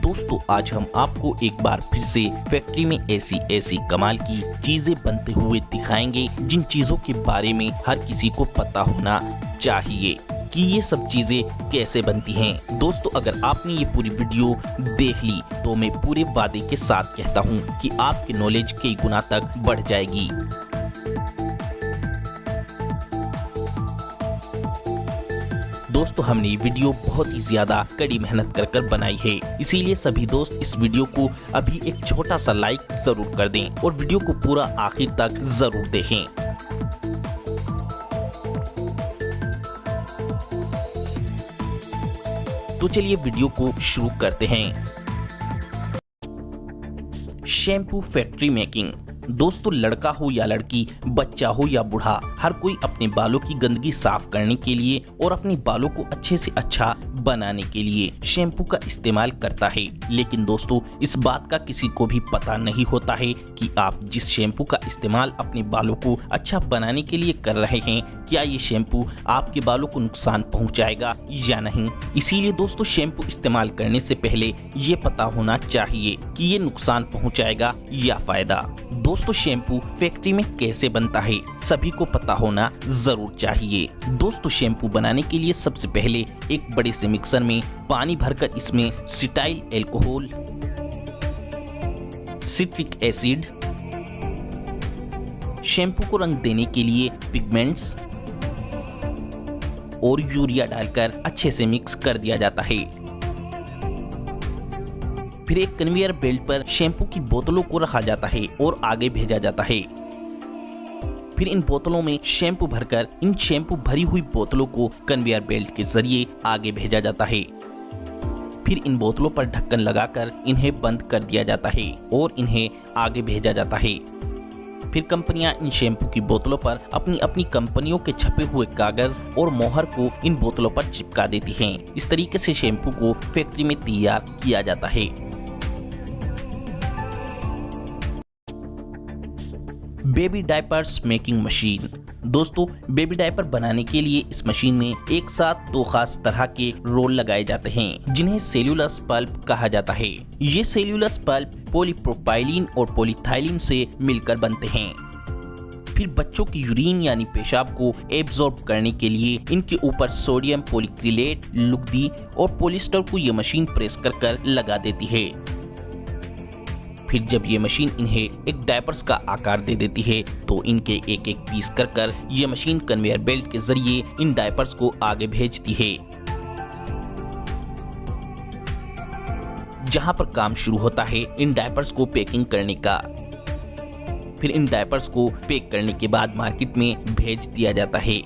दोस्तों आज हम आपको एक बार फिर से फैक्ट्री में ऐसी कमाल की चीजें बनते हुए दिखाएंगे जिन चीजों के बारे में हर किसी को पता होना चाहिए कि ये सब चीजें कैसे बनती हैं। दोस्तों अगर आपने ये पूरी वीडियो देख ली तो मैं पूरे वादे के साथ कहता हूँ कि आपकी नॉलेज कई गुना तक बढ़ जाएगी। दोस्तों हमने ये वीडियो बहुत ही ज्यादा कड़ी मेहनत कर बनाई है, इसीलिए सभी दोस्त इस वीडियो को अभी एक छोटा सा लाइक जरूर कर दें और वीडियो को पूरा आखिर तक जरूर देखें। तो चलिए वीडियो को शुरू करते हैं। Shampoo factory making. दोस्तों लड़का हो या लड़की, बच्चा हो या बूढ़ा, हर कोई अपने बालों की गंदगी साफ करने के लिए और अपने बालों को अच्छे से अच्छा बनाने के लिए शैम्पू का इस्तेमाल करता है। लेकिन दोस्तों इस बात का किसी को भी पता नहीं होता है कि आप जिस शैम्पू का इस्तेमाल अपने बालों को अच्छा बनाने के लिए कर रहे हैं, क्या ये शैम्पू आपके बालों को नुकसान पहुंचाएगा या नहीं। इसीलिए दोस्तों शैम्पू इस्तेमाल करने से पहले ये पता होना चाहिए कि ये नुकसान पहुंचाएगा या फायदा। दोस्तों शैम्पू फैक्ट्री में कैसे बनता है सभी को पता होना जरूर चाहिए। दोस्तों शैम्पू बनाने के लिए सबसे पहले एक बड़े से मिक्सर में पानी भरकर इसमें cetyl alcohol, citric acid, shampoo को रंग देने के लिए पिगमेंट्स और यूरिया डालकर अच्छे से मिक्स कर दिया जाता है। फिर एक कन्वेयर बेल्ट पर शैम्पू की बोतलों को रखा जाता है और आगे भेजा जाता है। फिर इन बोतलों में शैम्पू भरकर इन शैम्पू भरी हुई बोतलों को कन्वेयर बेल्ट के जरिए आगे भेजा जाता है। फिर इन बोतलों पर ढक्कन लगाकर इन्हें बंद कर दिया जाता है और इन्हें आगे भेजा जाता है। फिर कंपनियां इन शैम्पू की बोतलों पर अपनी अपनी कंपनियों के छपे हुए कागज और मोहर को इन बोतलों पर चिपका देती हैं। इस तरीके से शैम्पू को फैक्ट्री में तैयार किया जाता है। Baby diapers making machine. दोस्तों बेबी डायपर बनाने के लिए इस मशीन में एक साथ दो खास तरह के रोल लगाए जाते हैं जिन्हें सेल्यूलस पल्प कहा जाता है। ये सेल्यूलस पल्प पॉलीप्रोपाइलीन और पॉलीथाइलीन से मिलकर बनते हैं। फिर बच्चों की यूरिन यानी पेशाब को एब्जॉर्ब करने के लिए इनके ऊपर सोडियम पॉलीक्रिलेट, लुगदी और पॉलिस्टर को ये मशीन प्रेस कर लगा देती है। फिर जब ये मशीन इन्हें एक डायपर्स का आकार दे देती है तो इनके एक एक पीस कर ये मशीन कन्वेयर बेल्ट के जरिए इन डायपर्स को आगे भेजती है, जहां पर काम शुरू होता है इन डायपर्स को पैकिंग करने का। फिर इन डायपर्स को पैक करने के बाद मार्केट में भेज दिया जाता है।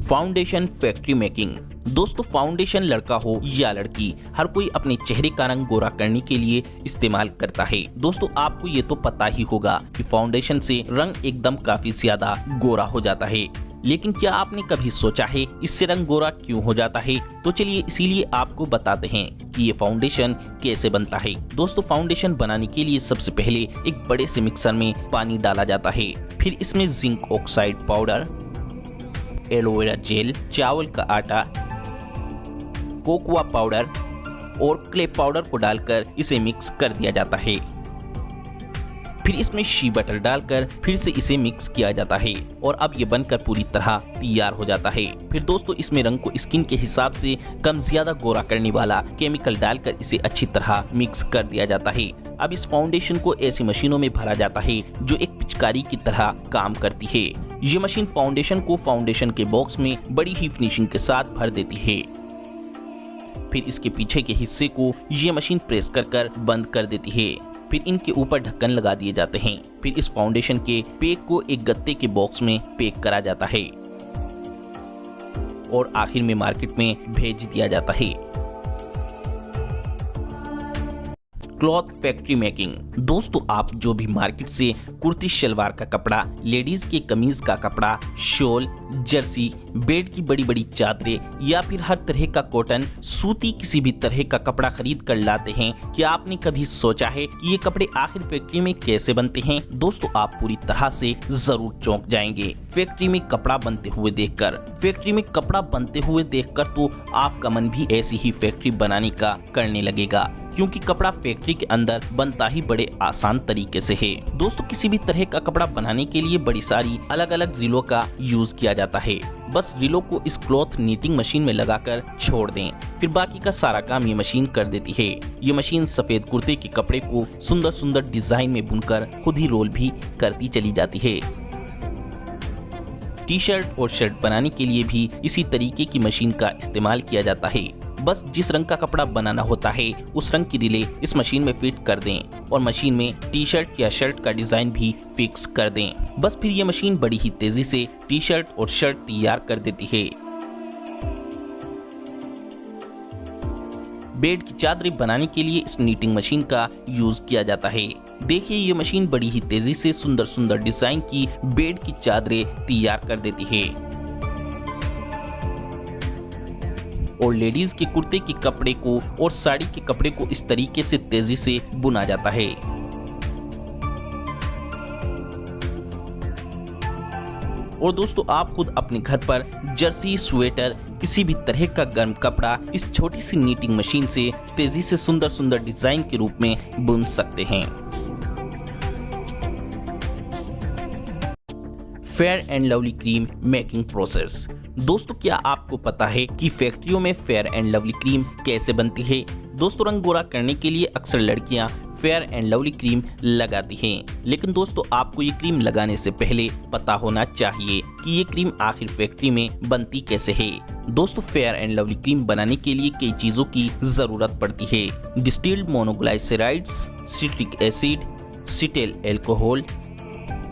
Foundation factory making. दोस्तों फाउंडेशन लड़का हो या लड़की, हर कोई अपने चेहरे का रंग गोरा करने के लिए इस्तेमाल करता है। दोस्तों आपको ये तो पता ही होगा कि फाउंडेशन से रंग एकदम काफी ज्यादा गोरा हो जाता है। लेकिन क्या आपने कभी सोचा है इससे रंग गोरा क्यों हो जाता है? तो चलिए इसीलिए आपको बताते हैं कि ये फाउंडेशन कैसे बनता है। दोस्तों फाउंडेशन बनाने के लिए सबसे पहले एक बड़े से मिक्सर में पानी डाला जाता है। फिर इसमें zinc oxide powder, aloe vera gel, चावल का आटा, कोकोआ पाउडर और क्ले पाउडर को डालकर इसे मिक्स कर दिया जाता है। फिर इसमें शी बटर डालकर फिर से इसे मिक्स किया जाता है और अब ये बनकर पूरी तरह तैयार हो जाता है। फिर दोस्तों इसमें रंग को स्किन के हिसाब से कम ज्यादा गोरा करने वाला केमिकल डालकर इसे अच्छी तरह मिक्स कर दिया जाता है। अब इस फाउंडेशन को ऐसी मशीनों में भरा जाता है जो एक पिचकारी की तरह काम करती है। ये मशीन फाउंडेशन को फाउंडेशन के बॉक्स में बड़ी ही फिनिशिंग के साथ भर देती है। फिर इसके पीछे के हिस्से को ये मशीन प्रेस कर बंद कर देती है। फिर इनके ऊपर ढक्कन लगा दिए जाते हैं। फिर इस फाउंडेशन के पैक को एक गत्ते के बॉक्स में पैक करा जाता है और आखिर में मार्केट में भेज दिया जाता है। Cloth factory making. दोस्तों आप जो भी मार्केट से कुर्ती शलवार का कपड़ा, लेडीज के कमीज का कपड़ा, शॉल, जर्सी बेड की बड़ी बड़ी चादरें या फिर हर तरह का कॉटन, सूती किसी भी तरह का कपड़ा खरीद कर लाते हैं, क्या आपने कभी सोचा है कि ये कपड़े आखिर फैक्ट्री में कैसे बनते हैं? दोस्तों आप पूरी तरह से जरूर चौंक जाएंगे फैक्ट्री में कपड़ा बनते हुए देखकर। फैक्ट्री में कपड़ा बनते हुए देखकर तो आपका मन भी ऐसी ही फैक्ट्री बनाने का करने लगेगा, क्योंकि कपड़ा फैक्ट्री के अंदर बनता ही बड़े आसान तरीके से है। दोस्तों किसी भी तरह का कपड़ा बनाने के लिए बड़ी सारी अलग अलग रीलों का यूज किया जाता है। बस रीलों को इस क्लॉथ नीटिंग मशीन में लगाकर छोड़ दें, फिर बाकी का सारा काम ये मशीन कर देती है। ये मशीन सफेद कुर्ते के कपड़े को सुंदर सुंदर डिजाइन में बुनकर खुद ही रोल भी करती चली जाती है। टी शर्ट और शर्ट बनाने के लिए भी इसी तरीके की मशीन का इस्तेमाल किया जाता है। बस जिस रंग का कपड़ा बनाना होता है उस रंग की रीलें इस मशीन में फिट कर दें और मशीन में टी शर्ट या शर्ट का डिजाइन भी फिक्स कर दें। बस फिर ये मशीन बड़ी ही तेजी से टी शर्ट और शर्ट तैयार कर देती है। बेड की चादरें बनाने के लिए इस नीटिंग मशीन का यूज किया जाता है। देखिए ये मशीन बड़ी ही तेजी से सुंदर सुंदर डिजाइन की बेड की चादरें तैयार कर देती है और लेडीज के कुर्ते के कपड़े को और साड़ी के कपड़े को इस तरीके से तेजी से बुना जाता है। और दोस्तों आप खुद अपने घर पर जर्सी, स्वेटर, किसी भी तरह का गर्म कपड़ा इस छोटी सी नीटिंग मशीन से तेजी से सुंदर सुंदर डिजाइन के रूप में बुन सकते हैं। Fair and Lovely cream making process. दोस्तों क्या आपको पता है कि फैक्ट्रियों में फेयर एंड लवली क्रीम कैसे बनती है? दोस्तों रंग गोरा करने के लिए अक्सर लड़कियां फेयर एंड लवली क्रीम लगाती हैं, लेकिन दोस्तों आपको ये क्रीम लगाने से पहले पता होना चाहिए कि ये क्रीम आखिर फैक्ट्री में बनती कैसे है। दोस्तों फेयर एंड लवली क्रीम बनाने के लिए कई चीजों की जरूरत पड़ती है। Distilled monoglycerides, citric acid, cetyl alcohol,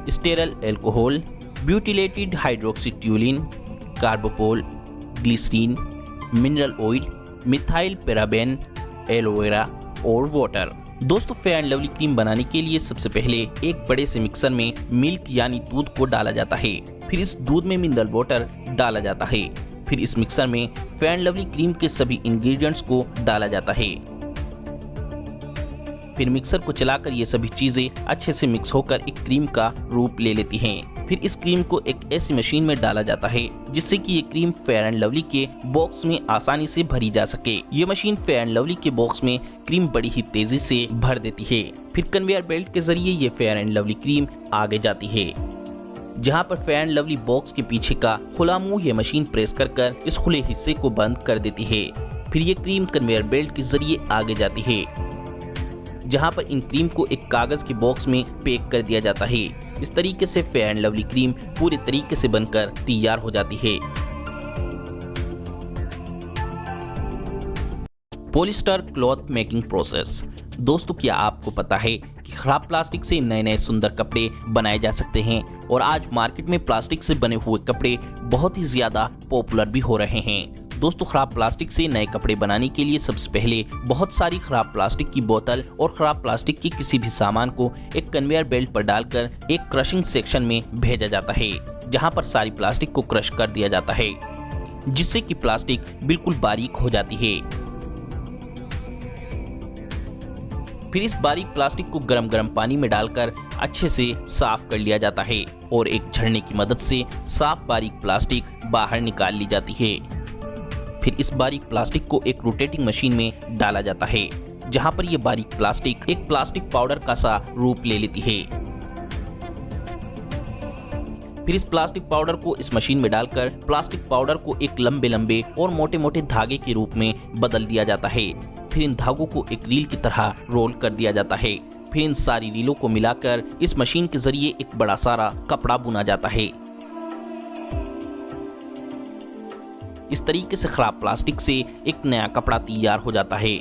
stearyl alcohol, butylated hydroxytoluene, Carbopol, glycerine, mineral oil, methyl paraben, aloe vera और वाटर। दोस्तों फेयर एंड लवली क्रीम बनाने के लिए सबसे पहले एक बड़े से मिक्सर में मिल्क यानी दूध को डाला जाता है, फिर इस दूध में मिनरल वाटर डाला जाता है, फिर इस मिक्सर में फेयर एंड लवली क्रीम के सभी इंग्रेडिएंट्स को डाला जाता है। फिर मिक्सर को चलाकर ये सभी चीजें अच्छे से मिक्स होकर एक क्रीम का रूप ले लेती हैं। फिर इस क्रीम को एक ऐसी मशीन में डाला जाता है जिससे कि ये क्रीम फेयर एंड लवली के बॉक्स में आसानी से भरी जा सके। ये मशीन फेयर एंड लवली के बॉक्स में क्रीम बड़ी ही तेजी से भर देती है। फिर कन्वेयर बेल्ट के जरिए ये फेयर एंड लवली क्रीम आगे जाती है, जहाँ पर फेयर एंड लवली बॉक्स के पीछे का खुला मुंह ये मशीन प्रेस कर इस खुले हिस्से को बंद कर देती है। फिर ये क्रीम कन्वेयर बेल्ट के जरिए आगे जाती है, जहां पर इन क्रीम को एक कागज के बॉक्स में पैक कर दिया जाता है। इस तरीके से फेयर एंड लवली क्रीम पूरे तरीके से बनकर तैयार हो जाती है। Polyester cloth making process. दोस्तों क्या आपको पता है कि खराब प्लास्टिक से नए नए सुंदर कपड़े बनाए जा सकते हैं और आज मार्केट में प्लास्टिक से बने हुए कपड़े बहुत ही ज्यादा पॉपुलर भी हो रहे हैं। दोस्तों खराब प्लास्टिक से नए कपड़े बनाने के लिए सबसे पहले बहुत सारी खराब प्लास्टिक की बोतल और खराब प्लास्टिक के किसी भी सामान को एक कन्वेयर बेल्ट पर डालकर एक क्रशिंग सेक्शन में भेजा जाता है, जहां पर सारी प्लास्टिक को क्रश कर दिया जाता है, जिससे कि प्लास्टिक बिल्कुल बारीक हो जाती है। फिर इस बारीक प्लास्टिक को गरम गरम पानी में डालकर अच्छे से साफ कर लिया जाता है और एक छड़ने की मदद से साफ बारीक प्लास्टिक बाहर निकाल ली जाती है। फिर इस बारीक प्लास्टिक को एक रोटेटिंग मशीन में डाला जाता है, जहां पर यह बारीक प्लास्टिक एक प्लास्टिक पाउडर का सा रूप ले लेती है। फिर इस प्लास्टिक पाउडर को इस मशीन में डालकर प्लास्टिक पाउडर को एक लंबे लंबे और मोटे मोटे धागे के रूप में बदल दिया जाता है। फिर इन धागों को एक रील की तरह रोल कर दिया जाता है। फिर इन सारी रीलों को मिलाकर इस मशीन के जरिए एक बड़ा सारा कपड़ा बुना जाता है। इस तरीके से खराब प्लास्टिक से एक नया कपड़ा तैयार हो जाता है।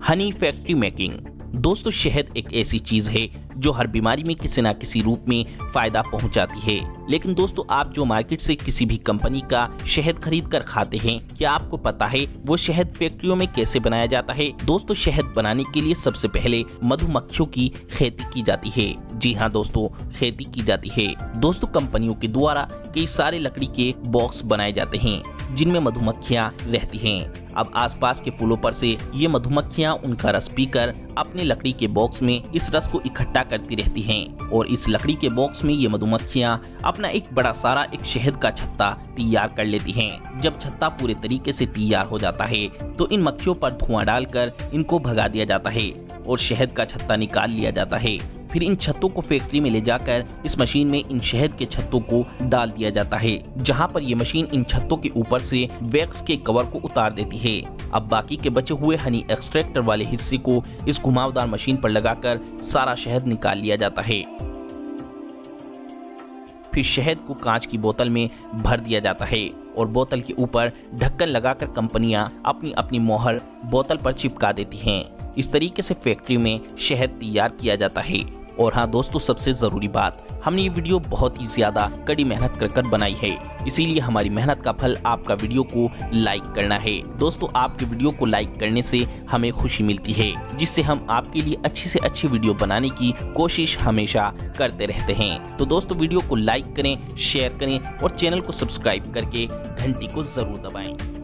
Honey factory making. दोस्तों शहद एक ऐसी चीज है जो हर बीमारी में किसी न किसी रूप में फायदा पहुंचाती है। लेकिन दोस्तों, आप जो मार्केट से किसी भी कंपनी का शहद खरीद कर खाते हैं, क्या आपको पता है वो शहद फैक्ट्रियों में कैसे बनाया जाता है? दोस्तों, शहद बनाने के लिए सबसे पहले मधुमक्खियों की खेती की जाती है। जी हाँ दोस्तों, खेती की जाती है। दोस्तों, कंपनियों के द्वारा कई सारे लकड़ी के बॉक्स बनाए जाते हैं जिनमें मधुमक्खियां रहती हैं। अब आसपास के फूलों पर से ये मधुमक्खियां उनका रस पीकर अपने लकड़ी के बॉक्स में इस रस को इकट्ठा करती रहती हैं और इस लकड़ी के बॉक्स में ये मधुमक्खियां अपना एक बड़ा सारा एक शहद का छत्ता तैयार कर लेती हैं। जब छत्ता पूरे तरीके से तैयार हो जाता है तो इन मक्खियों पर धुआं डालकर इनको भगा दिया जाता है और शहद का छत्ता निकाल लिया जाता है। फिर इन छत्तों को फैक्ट्री में ले जाकर इस मशीन में इन शहद के छत्तों को डाल दिया जाता है, जहां पर ये मशीन इन छत्तों के ऊपर से वैक्स के कवर को उतार देती है। अब बाकी के बचे हुए हनी एक्सट्रैक्टर वाले हिस्से को इस घुमावदार मशीन पर लगाकर सारा शहद निकाल लिया जाता है। फिर शहद को कांच की बोतल में भर दिया जाता है और बोतल के ऊपर ढक्कन लगाकर कंपनियां अपनी अपनी मोहर बोतल पर चिपका देती हैं। इस तरीके से फैक्ट्री में शहद तैयार किया जाता है। और हाँ दोस्तों, सबसे जरूरी बात, हमने ये वीडियो बहुत ही ज्यादा कड़ी मेहनत कर बनाई है, इसीलिए हमारी मेहनत का फल आपका वीडियो को लाइक करना है। दोस्तों, आपके वीडियो को लाइक करने से हमें खुशी मिलती है, जिससे हम आपके लिए अच्छी से अच्छी वीडियो बनाने की कोशिश हमेशा करते रहते हैं। तो दोस्तों, वीडियो को लाइक करें, शेयर करें और चैनल को सब्सक्राइब करके घंटी को जरूर दबाएं।